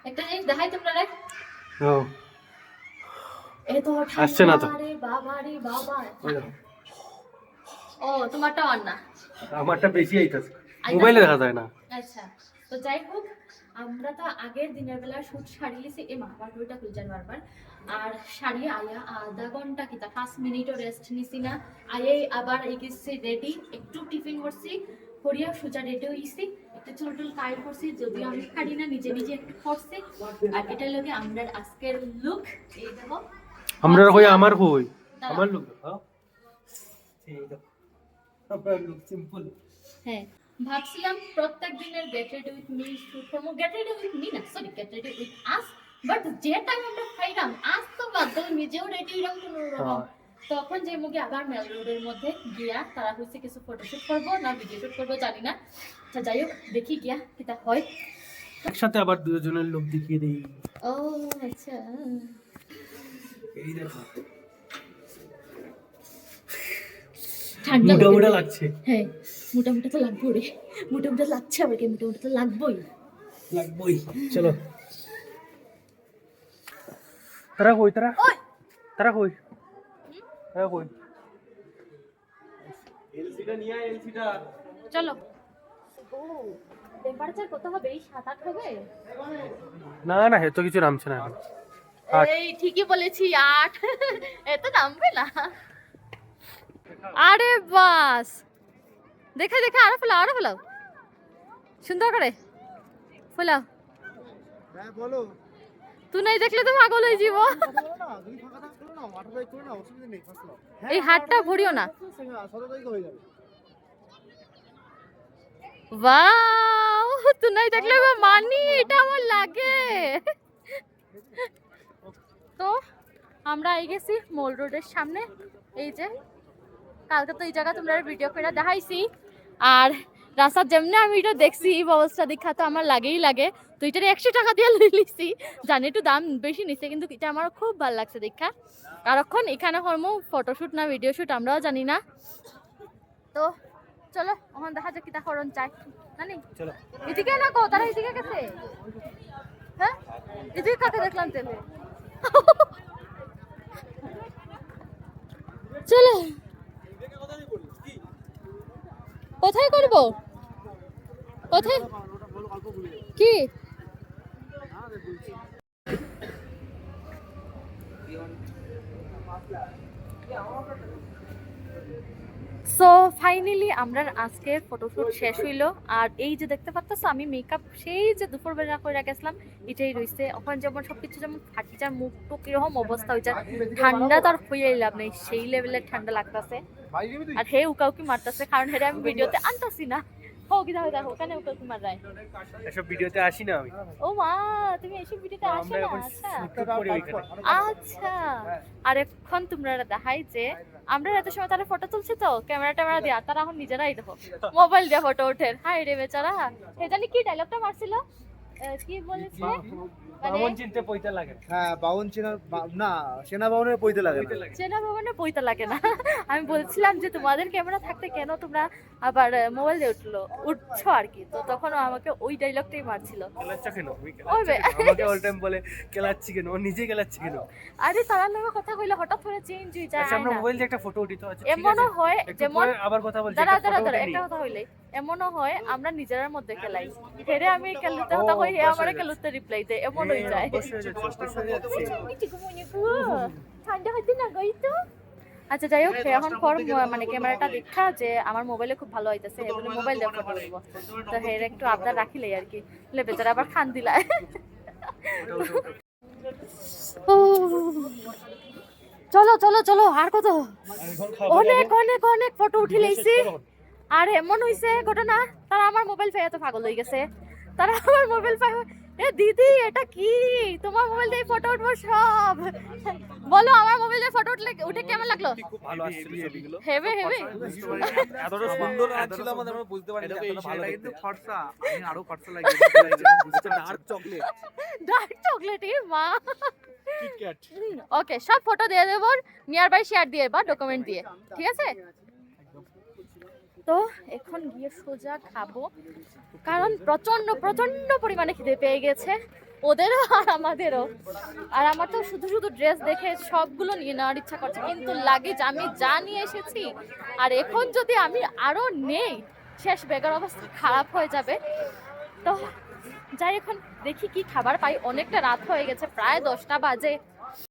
একটা জিনিস দেখাই তোমরা রে। ও এত আসছে না তো। ঠান্ডা রে বাবা রে বাবা। ও তোমারটা অন না। আমারটা বেশি আইতাছে, আইতাছে? মোবাইলে দেখা যায় না। আচ্ছা, তো যাই হোক, আমরা তো আগের দিনের বেলা শুট সারিয়েছি এ মা আমার ঘড়িটা খুলে যান বারবার। আর সারিয়ে আয়া আধা ঘন্টা কিতা 5 মিনিটও রেস্ট নিছি না। আয়ে আবার এই গেছি রেডি, একটু টিফিন করছি, করিয়া সোজা রেডি হইছি, একটু চুল টুল কাইল করছি, যদিও আমি পারি না, নিজে নিজে একটু করছি। আর এটা লগে আমরা আজকের লুক, এই দেখো আমরা কই ভাবছিলাম- আমার কই দাঁড়াও। আমার লোক হ্যাঁ এই দেখো আমরা লোক সিম্পল। হ্যাঁ, ভাবছিলাম প্রত্যেক দিনের get ready with me shoot করবো, গেট রেডি উইথ মি না, sorry get ready with us. But যে টাইম আমরা খাইলাম আজ তো বাদ দাও, নিজেও রেডি হইলাম কোনো রকম। তখন যে মুখে আবার মেল রোডের মধ্যে গিয়া তারা হচ্ছে কিছু ফটোশুট করবো না ভিডিও শুট করবো জানি না। আচ্ছা যাই হোক, দেখি গিয়া কিতা হয়। একসাথে আবার দুজনের লোক দেখিয়ে দেই। ও আচ্ছা, এই দেখো ঠান্ডা মোটা লাগছে। হ্যাঁ, মোটামুটি তো লাগবো রে, মোটামুটি লাগছে, আবার কি মোটামুটি তো লাগবোই। লাগবই, চলো। তারা কই তারা তারা কই তারা কই এলসিটা নিয়ে আয়, এলসিটা। চলো। ও টেম্পারেচার কত হবে? 7-8 হবে? না না এত কিছু নামছে না এখন। আট। এই ঠিকই বলেছি 8। এত নামবে না। আরে বাস, দেখে দেখে আরো ফেলাও, আরো ফেলাও, সুন্দর করে ফেলাও। হ্যাঁ বলো। তুই নাই দেখলে তো পাগল হয়ে যাব। না তুমি ফাঁকা থাকো না, 18 তারিখ করে না, অসুবিধা নেই, ফাসলো। এই হাতটা ভরিও না। 17 তারিখে হয়ে যাবে। ওয়াও, তুই নাই দেখলে মানি এটা আমার লাগে। তো আমরা এই গেছি মল রোডের সামনে, এই যে কালকে তো এই জায়গা তোমরা ভিডিও করে দেখাইছি। আর রাস্তার যেমনি আমি এটা দেখছি এই ব্যবস্থা দেখা তো আমার লাগেই লাগে। তো এটার 100 টাকা দিয়ে লিখছি, জানি একটু দাম বেশি নিচ্ছে, কিন্তু এটা আমার খুব ভালো লাগছে দেখা। আর এখন এখানে হরমো ফটোশুট না ভিডিও শুট আমরাও জানি না। তো চলো এখন দেখা যাক কিতা করণ চাই নানি। চলো এদিকে না কো, তারা এদিকে গেছে। হ্যাঁ এদিকে কাকে দেখলাম তেলে। চলো কোথায় করব, কোথায় কি? সো ফাইনালি আমরা আজকে ফটোশুট শেষ হইলো। আর এই যে দেখতে পাচ্ছ আমি মেকআপ সেই যে দুপুরবেলা করে গেছিলাম এটাই রয়েছে। ওখানে যেমন সবকিছু যেমন ফাটি যায়, মুখ টুক এরকম অবস্থা হয়ে যায়, ঠান্ডা তো আর হয়ে লাভ নেই, সেই লেভেলের ঠান্ডা লাগতেছে। আর হে উকাউকি মারতেছে, কারণ হেরে আমি ভিডিওতে আনতাছি না। হোক দেখো দেখো ওখানে উকাউকি মার রায়। এসব ভিডিওতে আসি না আমি। ও মা, তুমি এইসব ভিডিওতে আসো না? আচ্ছা করি এখানে। আচ্ছা। আর এখন তোমরা দেখাই যে আমরা এত সময় তারা ফটো তুলছি তো ক্যামেরা ট্যামেরা দিয়ে, আর তারা এখন নিজেরাই দেখো মোবাইল দিয়ে ফটো ওঠে। হাই রে বেচারা, সে জানি কি ডায়লগটা মারছিল, কি বলেছে মানে বামন চিনতে পয়সা লাগে। হ্যাঁ বাউন চেনার না, সেনা বাউনের পইতে লাগে না। চেনা ভবনে পয়সা লাগে না। আমি বলছিলাম যে তোমাদের ক্যামেরা থাকতে কেন তোমরা আবার মোবাইল দিয়ে উঠছো আর কি। তো তখন ও আমাকে ওই ডায়লগটাই মারছিল। কেলাচ্ছা কেন? ওই বে। আমাকে অল টাইম বলে কেলাচ্ছি কেন, ও নিজে কেলাচ্ছি কেন? আরে তারা নামে কথা কইলে হঠাৎ করে চেঞ্জ হয়ে যায় আচ্ছা আমরা না। মোবাইল দিয়ে একটা ফটো উঠি তো। আচ্ছা ঠিক এমনও আছে, হয় একটু যেমন পরে আবার কথা বলছি। দাঁড়া একটা দাঁড়া photo দাঁড়া, উঠে একটা নিই। কথা হইলে এমনও হয় আমরা নিজেরার মধ্যে খেলাই, হেরে আমি খেলতে কথা কই, হে আমারে খেলতে রিপ্লাই দেয়, এমন হয়ে যায়। ঠান্ডা হচ্ছে না গই তো। আচ্ছা যাই হোক, এখন পর মানে ক্যামেরাটা দেখা যে আমার মোবাইলে খুব ভালো হইতেছে, এগুলো মোবাইল দিয়ে ফটো দিব। তো হেরে একটু আবদার রাখিলাই আর কি, লে বেচারা আবার খান দিলায়। চলো চলো চলো, আর কত অনেক অনেক অনেক ফটো উঠি লাইছি। আর এমন হইছে ঘটনা, তারা আমার মোবাইল পেয়ে এত পাগল হয়ে গেছে, তারা আমার মোবাইল পায়। এ দিদি এটা কি, তোমার মোবাইল দিয়ে ফটো উঠবো সব? বলো আমার মোবাইল দিয়ে ফটো উঠে কেমন লাগলো? খুব ভালো আসছিল ছবিগুলো। হেভি হেভি এতটা সুন্দর আসছিল আমাদের, আমরা বুঝতে পারিনি এতটা ভালো এটা দেখতে। কিন্তু ফর্সা, আমি আরো ফর্সা লাগিয়েছিলাম, বুঝতে ডার্ক চকলেট ডার্ক চকলেট মা। কিটক্যাট। ওকে, সব ফটো দিয়ে দেবো নিয়ার বাই শেয়ার দিয়ে বা ডকুমেন্ট দিয়ে, ঠিক আছে? তো এখন গিয়ে সোজা খাবো, কারণ প্রচন্ড প্রচন্ড পরিমাণে খিদে পেয়ে গেছে ওদেরও আর আমাদেরও। আর আমার তো শুধু শুধু ড্রেস দেখে সবগুলো নিয়ে নেওয়ার ইচ্ছা করছে, কিন্তু লাগেজ আমি যা নিয়ে এসেছি আর এখন যদি আমি আরো নেই, শেষ বেগার অবস্থা খারাপ হয়ে যাবে। তো যাই, এখন দেখি কি খাবার পাই। অনেকটা রাত হয়ে গেছে, প্রায় 10টা বাজে।